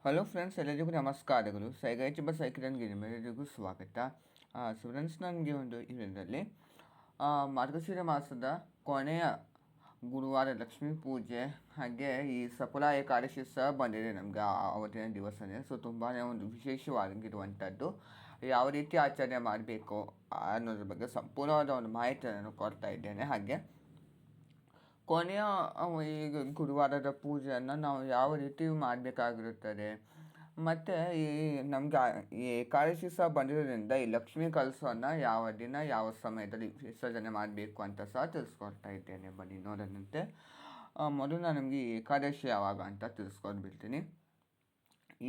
Hello friends, ಎಲ್ಲರಿಗೂ ನಮಸ್ಕಾರಗಳು. ಸೈಗಾಯಿಚಿಬ ಸೈಕಿರನ್ ಗಿರಿಮೆಲ್ಲರಿಗೂ ಸ್ವಾಗತ. ಫ್ರೆಂಡ್ಸ್, ನನಗೆ ಒಂದು ಇದರಲ್ಲಿ ಮಾರ್ಗಶಿರ ಮಾಸದ ಕೊನೆಯ ಗುರುವಾರ ಲಕ್ಷ್ಮೀ ಪೂಜೆ ಹಾಗೆ ಈ ಸಫಲ ಏಕಾದಶಿ ಸಹ ಬಂದಿದೆ ನಮಗೆ ಅವತ್ತಿನ ದಿವಸನೇ. ಸೊ ತುಂಬಾ ಒಂದು ವಿಶೇಷವಾಗಿರುವಂಥದ್ದು. ಯಾವ ರೀತಿ ಆಚರಣೆ ಮಾಡಬೇಕು ಅನ್ನೋದ್ರ ಬಗ್ಗೆ ಸಂಪೂರ್ಣವಾದ ಒಂದು ಮಾಹಿತಿಯನ್ನು ಕೊಡ್ತಾ ಇದ್ದೇನೆ. ಹಾಗೆ ಕೊನೆಯ ಈ ಗುರುವಾರದ ಪೂಜೆಯನ್ನು ನಾವು ಯಾವ ರೀತಿ ಮಾಡಬೇಕಾಗಿರುತ್ತದೆ, ಮತ್ತು ಈ ನಮಗೆ ಈ ಏಕಾದಶಿ ಸಹ ಬಂದಿರೋದ್ರಿಂದ ಈ ಲಕ್ಷ್ಮೀ ಕಲಸವನ್ನು ಯಾವ ದಿನ ಯಾವ ಸಮಯದಲ್ಲಿ ವಿಸರ್ಜನೆ ಮಾಡಬೇಕು ಅಂತ ಸಹ ತಿಳಿಸ್ಕೊಡ್ತಾ ಇದ್ದೇನೆ. ಬನ್ನಿ ನೋಡೋದಂತೆ. ಮೊದಲು ನಾನು ನಮಗೆ ಈ ಏಕಾದಶಿ ಯಾವಾಗ ಅಂತ ತಿಳಿಸ್ಕೊಡ್ಬಿಡ್ತೀನಿ.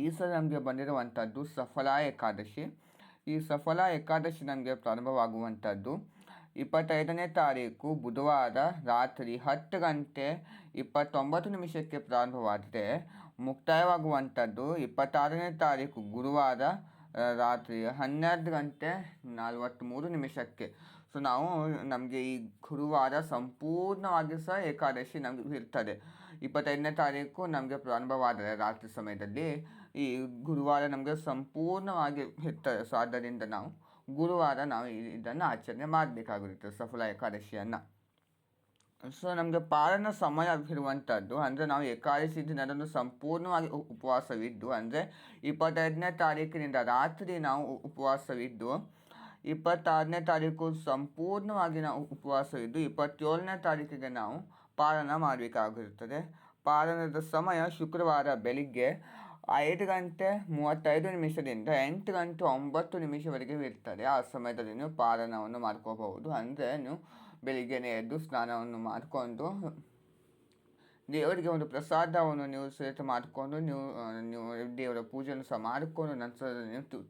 ಈ ಸಲ ನಮಗೆ ಬಂದಿರುವಂಥದ್ದು ಸಫಲ ಏಕಾದಶಿ. ಈ ಸಫಲ ಏಕಾದಶಿ ನಮಗೆ ಪ್ರಾರಂಭವಾಗುವಂಥದ್ದು 25ನೇ ತಾರೀಕು ಬುಧವಾರ ರಾತ್ರಿ 10 ಗಂಟೆ 29 ನಿಮಿಷಕ್ಕೆ ಪ್ರಾರಂಭವಾದರೆ ಮುಕ್ತಾಯವಾಗುವಂಥದ್ದು 26ನೇ ತಾರೀಕು ಗುರುವಾರ ರಾತ್ರಿ 12 ಗಂಟೆ 43 ನಿಮಿಷಕ್ಕೆ. ಸೊ ನಮಗೆ ಈ ಗುರುವಾರ ಸಂಪೂರ್ಣವಾಗಿ ಸಹ ಏಕಾದಶಿ ನಮಗೆ ಇರ್ತದೆ. 25ನೇ ತಾರೀಕು ನಮಗೆ ಪ್ರಾರಂಭವಾದರೆ ರಾತ್ರಿ ಸಮಯದಲ್ಲಿ ಈ ಗುರುವಾರ ನಮಗೆ ಸಂಪೂರ್ಣವಾಗಿ ಇರ್ತದೆ. ಸೊ ಆದ್ದರಿಂದ ನಾವು ಗುರುವಾರ ಇದನ್ನು ಆಚರಣೆ ಮಾಡಬೇಕಾಗಿರುತ್ತೆ, ಸಫಲ ಏಕಾದಶಿಯನ್ನು. ಸೊ ನಮಗೆ ಪಾಲನ ಸಮಯ ಇರುವಂಥದ್ದು ಅಂದರೆ ನಾವು ಏಕಾದಶಿ ದಿನದಂದು ಸಂಪೂರ್ಣವಾಗಿ ಉಪವಾಸವಿದ್ದು, ಅಂದರೆ 25ನೇ ತಾರೀಕಿನಿಂದ ರಾತ್ರಿ ನಾವು ಉಪವಾಸವಿದ್ದು 26ನೇ ತಾರೀಕು ಸಂಪೂರ್ಣವಾಗಿ ನಾವು ಉಪವಾಸವಿದ್ದು 27ನೇ ತಾರೀಕಿಗೆ ನಾವು ಪಾಲನ ಮಾಡಬೇಕಾಗಿರುತ್ತದೆ. ಪಾಲನದ ಸಮಯ ಶುಕ್ರವಾರ ಬೆಳಿಗ್ಗೆ 5 ಗಂಟೆ 35 ನಿಮಿಷದಿಂದ 8 ಗಂಟೆ 9 ನಿಮಿಷವರೆಗೆ ಇರ್ತದೆ. ಆ ಸಮಯದಲ್ಲಿ ನೀವು ಪಾಲನವನ್ನು ಮಾಡ್ಕೋಬಹುದು. ಅಂದರೆ ನೀವು ಬೆಳಿಗ್ಗೆನೇ ಎದ್ದು ಸ್ನಾನವನ್ನು ಮಾಡಿಕೊಂಡು ದೇವರಿಗೆ ಒಂದು ಪ್ರಸಾದವನ್ನು ನೀವು ಸೇರಿಸಿ ಮಾಡಿಕೊಂಡು ನೀವು ದೇವರ ಪೂಜೆಯನ್ನು ಸಹ ಮಾಡಿಕೊಂಡು ನಂತರ ನೀವು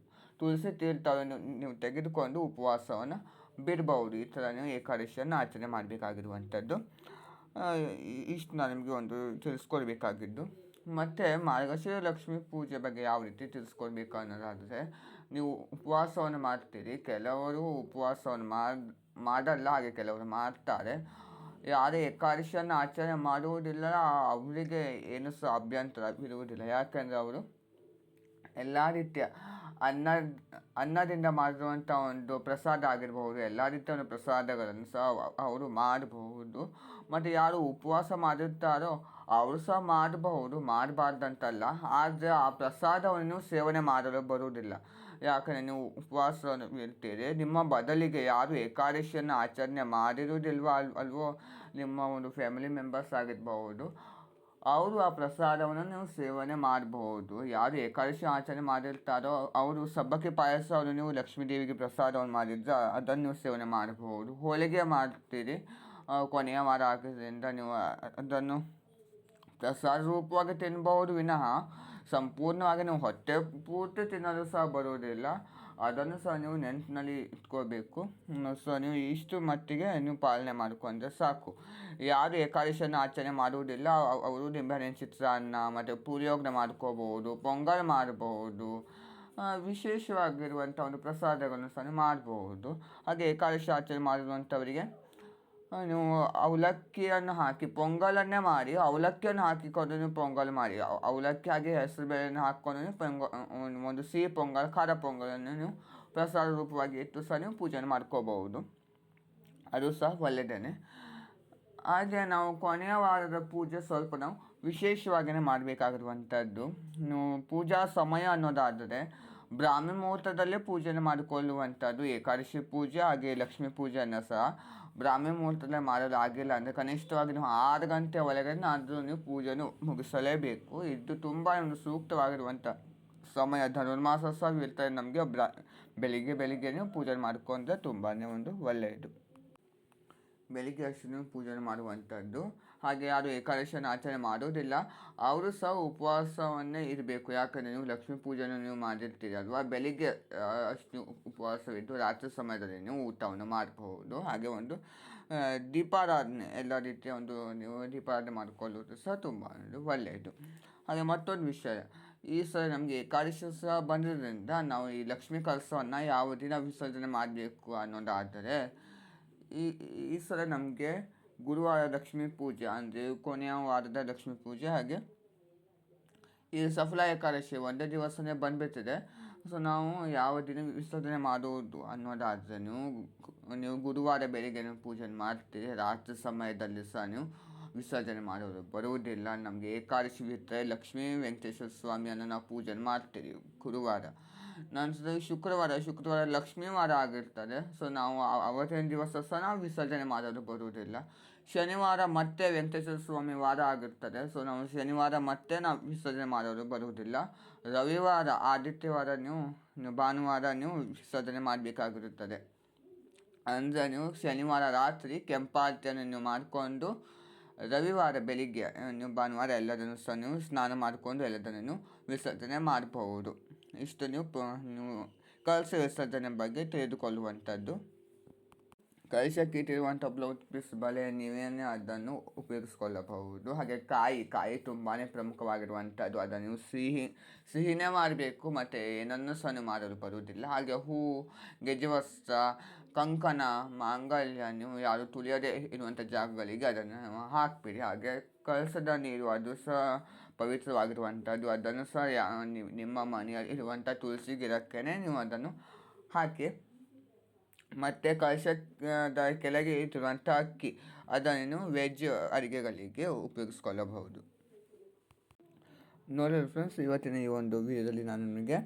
ತುಳಸಿ ತೀರ್ಥವನ್ನು ನೀವು ತೆಗೆದುಕೊಂಡು ಉಪವಾಸವನ್ನು ಬಿಡಬಹುದು. ಈ ಥರ ನೀವು ಏಕಾದಶಿಯನ್ನು ಆಚರಣೆ ಮಾಡಬೇಕಾಗಿರುವಂಥದ್ದು. ಇಷ್ಟು ನಾನು ನಿಮಗೆ ಒಂದು ತಿಳಿಸ್ಕೊಡ್ಬೇಕಾಗಿದ್ದು. ಮತ್ತು ಮಾರ್ಗಶಿರ ಲಕ್ಷ್ಮೀ ಪೂಜೆ ಬಗ್ಗೆ ಯಾವ ರೀತಿ ತಿಳಿಸ್ಕೊಡ್ಬೇಕು ಅನ್ನೋದಾದರೆ, ನೀವು ಉಪವಾಸವನ್ನು ಮಾಡ್ತೀರಿ. ಕೆಲವರು ಉಪವಾಸವನ್ನು ಮಾಡಲ್ಲ, ಹಾಗೆ ಕೆಲವರು ಮಾಡ್ತಾರೆ. ಯಾರೇ ಏಕಾದಶಿಯನ್ನು ಆಚರಣೆ ಮಾಡುವುದಿಲ್ಲ ಅವರಿಗೆ ಏನು ಸಹ ಅಭ್ಯಂತರ ಇರುವುದಿಲ್ಲ. ಯಾಕೆಂದರೆ ಅವರು ಎಲ್ಲ ರೀತಿಯ ಅನ್ನದಿಂದ ಮಾಡಿರುವಂಥ ಒಂದು ಪ್ರಸಾದ ಆಗಿರಬಹುದು, ಎಲ್ಲ ರೀತಿಯ ಒಂದು ಪ್ರಸಾದಗಳನ್ನು ಸಹ ಅವರು ಮಾಡಬಹುದು. ಮತ್ತು ಯಾರು ಉಪವಾಸ ಮಾಡಿರ್ತಾರೋ ಅವರು ಸಹ ಮಾಡಬಹುದು, ಮಾಡಬಾರ್ದಂತಲ್ಲ. ಆದರೆ ಆ ಪ್ರಸಾದವನ್ನು ಸೇವನೆ ಮಾಡಲು ಬರುವುದಿಲ್ಲ. ಯಾಕಂದರೆ ನೀವು ಉಪವಾಸವನ್ನು ಇರ್ತೀರಿ, ನಿಮ್ಮ ಬದಲಿಗೆ ಯಾರು ಏಕಾದಶಿಯನ್ನು ಆಚರಣೆ ಮಾಡಿರುವುದಿಲ್ವೋ ಅಲ್ವೋ ನಿಮ್ಮ ಒಂದು ಫ್ಯಾಮಿಲಿ ಮೆಂಬರ್ಸ್ ಆಗಿರಬಹುದು, ಅವರು ಆ ಪ್ರಸಾದವನ್ನು ನೀವು ಸೇವನೆ ಮಾಡಬಹುದು. ಯಾರು ಏಕಾದಶಿ ಆಚರಣೆ ಮಾಡಿರ್ತಾರೋ ಅವರು ಸಬ್ಬಕ್ಕಿ ಪಾಯಸವನ್ನು ನೀವು ಲಕ್ಷ್ಮೀ ದೇವಿಗೆ ಪ್ರಸಾದವನ್ನು ಮಾಡಿದ್ರೆ ಅದನ್ನು ನೀವು ಸೇವನೆ ಮಾಡಬಹುದು. ಹೋಳಿಗೆ ಮಾಡ್ತೀರಿ, ಕೊನೆಯ ವಾರ ಆಗಿದ್ದರಿಂದ ನೀವು ಅದನ್ನು ಪ್ರಸಾದ ರೂಪವಾಗಿ ತಿನ್ಬಹುದು ವಿನಃ ಸಂಪೂರ್ಣವಾಗಿ ನೀವು ಹೊಟ್ಟೆ ಪೂರ್ತಿ ತಿನ್ನಲು ಸಹ ಬರುವುದಿಲ್ಲ. ಅದನ್ನು ಸಹ ನೀವು ನೆನಪಿನಲ್ಲಿ ಇಟ್ಕೋಬೇಕು. ಸೊ ನೀವು ಇಷ್ಟು ಮಟ್ಟಿಗೆ ನೀವು ಪಾಲನೆ ಮಾಡಿಕೊಂಡ್ರೆ ಸಾಕು. ಯಾರು ಏಕಾದಶಿಯನ್ನು ಆಚರಣೆ ಮಾಡುವುದಿಲ್ಲ ಅವರು ನಿಂಬೆಹಣ್ಣಿನ ಚಿತ್ರಾನ್ನ ಮತ್ತು ಪುಳಿಯೋಗರೆ ಮಾಡ್ಕೋಬಹುದು, ಪೊಂಗಲ್ ಮಾಡಬಹುದು, ವಿಶೇಷವಾಗಿರುವಂಥ ಒಂದು ಪ್ರಸಾದಗಳನ್ನು ಸಹ ಮಾಡಬಹುದು. ಹಾಗೆ ಏಕಾದಶಿ ಆಚರಣೆ ಮಾಡಿರುವಂಥವರಿಗೆ ನೀವು ಅವಲಕ್ಕಿಯನ್ನು ಹಾಕಿ ಪೊಂಗಲನ್ನೇ ಮಾಡಿ ಅವಲಕ್ಕಿಯನ್ನು ಹಾಕಿಕೊಂಡು ನೀವು ಪೊಂಗಲ್ ಮಾಡಿ, ಅವಲಕ್ಕಿ ಹಾಗೆ ಹೆಸರು ಬೇಳೆಯನ್ನು ಹಾಕ್ಕೊಂಡು ನೀವು ಒಂದು ಸಿಹಿ ಪೊಂಗಲ್, ಖಾರ ಪೊಂಗಲನ್ನು ನೀವು ಪ್ರಸಾದ ರೂಪವಾಗಿ ಇಟ್ಟು ಸಹ ನೀವು ಪೂಜೆಯನ್ನು ಮಾಡ್ಕೋಬಹುದು. ಅದು ಸಹ ಒಳ್ಳೆಯದೇ. ಹಾಗೆ ನಾವು ಕೊನೆಯ ವಾರದ ಪೂಜೆ ಸ್ವಲ್ಪ ನಾವು ವಿಶೇಷವಾಗಿಯೇ ಮಾಡಬೇಕಾಗಿರುವಂಥದ್ದು. ಪೂಜಾ ಸಮಯ ಅನ್ನೋದಾದರೆ ಬ್ರಾಹ್ಮಿ ಮುಹೂರ್ತದಲ್ಲೇ ಪೂಜೆಯನ್ನು ಮಾಡಿಕೊಳ್ಳುವಂಥದ್ದು. ಏಕಾದಶಿ ಪೂಜೆ ಹಾಗೆ ಲಕ್ಷ್ಮೀ ಪೂಜೆಯನ್ನು ಸಹ ಬ್ರಾಹ್ಮಿ ಮುಹೂರ್ತದಲ್ಲೇ ಮಾಡಲು ಆಗಿಲ್ಲ ಅಂದರೆ ಕನಿಷ್ಠವಾಗಿ ನೀವು 6 ಗಂಟೆ ಒಳಗಡೆ ನೀವು ಪೂಜೆಯನ್ನು ಮುಗಿಸಲೇಬೇಕು. ಇದು ತುಂಬ ಒಂದು ಸೂಕ್ತವಾಗಿರುವಂಥ ಸಮಯ. ಧನುರ್ಮಾಸ ಸಹ ಇರ್ತದೆ ನಮಗೆ. ಬೆಳಿಗ್ಗೆ ನೀವು ಪೂಜೆ ಮಾಡಿಕೊಂಡ್ರೆ ತುಂಬಾ ಒಂದು ಒಳ್ಳೆಯದು. ಬೆಳಿಗ್ಗೆ ಅಷ್ಟು ನೀವು ಪೂಜೆ ಮಾಡುವಂಥದ್ದು. ಹಾಗೆ ಯಾರು ಏಕಾದಶಿಯನ್ನು ಆಚರಣೆ ಮಾಡೋದಿಲ್ಲ ಅವರು ಸಹ ಉಪವಾಸವನ್ನೇ ಇರಬೇಕು. ಯಾಕಂದರೆ ನೀವು ಲಕ್ಷ್ಮೀ ಪೂಜೆಯನ್ನು ನೀವು ಮಾಡಿರ್ತೀರಿ ಅಲ್ವಾ, ಬೆಳಿಗ್ಗೆ ಅಷ್ಟು ಉಪವಾಸವಿದ್ದು ರಾತ್ರಿ ಸಮಯದಲ್ಲಿ ನೀವು ಊಟವನ್ನು ಮಾಡಬಹುದು. ಹಾಗೆ ಒಂದು ದೀಪಾರಾಧನೆ, ಎಲ್ಲ ರೀತಿಯ ಒಂದು ನೀವು ದೀಪಾರಾಧನೆ ಮಾಡಿಕೊಳ್ಳುವುದು ಸಹ ತುಂಬ ಒಳ್ಳೆಯದು. ಹಾಗೆ ಮತ್ತೊಂದು ವಿಷಯ, ಈ ಸಲ ನಮಗೆ ಏಕಾದಶಿ ಸಹ ಬಂದಿರೋದ್ರಿಂದ ನಾವು ಈ ಲಕ್ಷ್ಮೀ ಕಲಸವನ್ನು ಯಾವ ದಿನ ವಿಸರ್ಜನೆ ಮಾಡಬೇಕು ಅನ್ನೋದಾದರೆ ಈ ಸಲ ನಮಗೆ ಗುರುವಾರ ಲಕ್ಷ್ಮೀ ಪೂಜೆ ಅಂದರೆ ಕೊನೆಯ ವಾರದ ಲಕ್ಷ್ಮೀ ಪೂಜೆ ಹಾಗೆ ಈ ಸಫಲ ಏಕಾದಶಿ ಒಂದೇ ದಿವಸನೇ ಬಂದುಬಿಡ್ತಿದೆ. ಸೊ ನಾವು ಯಾವ ದಿನ ವಿಸರ್ಜನೆ ಮಾಡುವುದು ಅನ್ನೋದಾದರೆ ನೀವು ಗುರುವಾರ ಬೆಳಿಗ್ಗೆ ಪೂಜೆ ಮಾಡ್ತೀರಿ, ರಾತ್ರಿ ಸಮಯದಲ್ಲಿ ಸಹ ನೀವು ವಿಸರ್ಜನೆ ಮಾಡೋದು ಬರುವುದಿಲ್ಲ. ನಮಗೆ ಏಕಾದಶಿ ಬಿಟ್ಟರೆ ಲಕ್ಷ್ಮೀ ವೆಂಕಟೇಶ್ವರ ಸ್ವಾಮಿಯನ್ನು ನಾವು ಪೂಜೆ ಮಾಡ್ತೀವಿ ಗುರುವಾರ. ನಂತರ ಶುಕ್ರವಾರ ಲಕ್ಷ್ಮೀ ವಾರ ಆಗಿರ್ತದೆ. ಸೊ ನಾವು ಅವತ್ತಿನ ದಿವಸ ಸಹ ನಾವು ವಿಸರ್ಜನೆ ಮಾಡೋದು ಬರುವುದಿಲ್ಲ. ಶನಿವಾರ ಮತ್ತೆ ವೆಂಕಟೇಶ್ವರ ಸ್ವಾಮಿ ವಾರ ಆಗಿರ್ತದೆ. ಸೊ ನಾವು ಶನಿವಾರ ಮತ್ತೆ ನಾವು ವಿಸರ್ಜನೆ ಮಾಡೋದು ಬರುವುದಿಲ್ಲ. ರವಿವಾರ ಆದಿತ್ಯವಾರ ನೀವು ಭಾನುವಾರ ನೀವು ವಿಸರ್ಜನೆ ಮಾಡಬೇಕಾಗಿರುತ್ತದೆ. ಅಂದರೆ ನೀವು ಶನಿವಾರ ರಾತ್ರಿ ಕೆಂಪಾರತಿಯನ್ನು ನೀವು ಮಾಡಿಕೊಂಡು ರವಿವಾರ ಬೆಳಿಗ್ಗೆ ನೀವು ಭಾನುವಾರ ಎಲ್ಲದನ್ನು ಸಹ ನೀವು ಸ್ನಾನ ಮಾಡಿಕೊಂಡು ಎಲ್ಲದನ್ನು ನೀವು ವಿಸರ್ಜನೆ ಮಾಡಬಹುದು. ಇಷ್ಟು ನೀವು ಕಳಶ ವಿಸರ್ಜನೆ ಬಗ್ಗೆ ತಿಳಿದುಕೊಳ್ಳುವಂಥದ್ದು. ಕಳಶಕ್ಕಿಟ್ಟಿರುವಂಥ ಬ್ಲೌಸ್ ಪೀಸ್ ಬಳೆ ನೀವೇನೇ ಅದನ್ನು ಉಪಯೋಗಿಸ್ಕೊಳ್ಳಬಹುದು. ಹಾಗೆ ಕಾಯಿ ತುಂಬಾ ಪ್ರಮುಖವಾಗಿರುವಂಥದ್ದು. ಅದನ್ನು ನೀವು ಸಿಹಿನೇ ಮಾಡಬೇಕು, ಮತ್ತು ಏನನ್ನು ಸಹ ನೀವು ಮಾಡಲು ಬರುವುದಿಲ್ಲ. ಹಾಗೆ ಹೂವು, ಗೆಜ್ಜೆ ವಸ್ತ್ರ, ಕಂಕಣ, ಮಾಂಗಲ್ಯ ನೀವು ಯಾರು ತುಳಿಯದೇ ಇರುವಂಥ ಜಾಗಗಳಿಗೆ ಅದನ್ನು ಹಾಕ್ಬಿಡಿ. ಹಾಗೆ ಕಳಸದ ನೀರು ಅದು ಸಹ ಪವಿತ್ರವಾಗಿರುವಂಥದ್ದು. ಅದನ್ನು ಸಹ ನಿಮ್ಮ ಮನೆಯಲ್ಲಿ ಇರುವಂಥ ತುಳಸಿ ಗಿಡಕ್ಕೇ ನೀವು ಅದನ್ನು ಹಾಕಿ, ಮತ್ತು ಕಳಶದ ಕೆಳಗೆ ಇಟ್ಟಿರುವಂಥ ಅಕ್ಕಿ ಅದನ್ನು ವೆಜ್ ಅಡುಗೆಗಳಿಗೆ ಉಪಯೋಗಿಸ್ಕೊಳ್ಳಬಹುದು. ನೋಡಿ ಫ್ರೆಂಡ್ಸ್, ಇವತ್ತಿನ ಈ ಒಂದು ವಿಡಿಯೋದಲ್ಲಿ ನಾನು ನಿಮಗೆ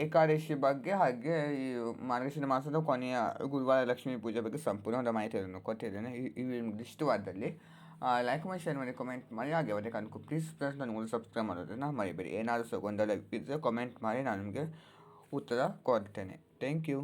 ಏಕಾದಶಿ ಬಗ್ಗೆ ಹಾಗೆ ಈ ಮಾರ್ಗಶಿರ ಮಾಸದ ಕೊನೆಯ ಗುರುವಾರ ಲಕ್ಷ್ಮೀ ಪೂಜೆ ಬಗ್ಗೆ ಸಂಪೂರ್ಣವಾದ ಮಾಹಿತಿಯನ್ನು ಕೊಟ್ಟಿದ್ದೇನೆ. ಈ ಇಷ್ಟವಾದಲ್ಲಿ ಲೈಕ್ ಮಾಡಿ, ಶೇರ್ ಮಾಡಿ, ಕಮೆಂಟ್ ಮಾಡಿ. ಹಾಗೆ ಅವರೇ ಕನ್ಕು ಪ್ಲೀಸ್ ಫ್ರೆಂಡ್ಸ್ ನನಗೆ ಸಬ್ಸ್ಕ್ರೈಬ್ ಮಾಡೋದನ್ನು ಮರಿಬೇಡಿ. ಏನಾದರೂ ಸಹ ಗೊಂದಲ ಇದ್ದರೆ ಕಮೆಂಟ್ ಮಾಡಿ, ನಾನು ನಿಮಗೆ ಉತ್ತರ ಕೊಡ್ತೇನೆ. Thank you.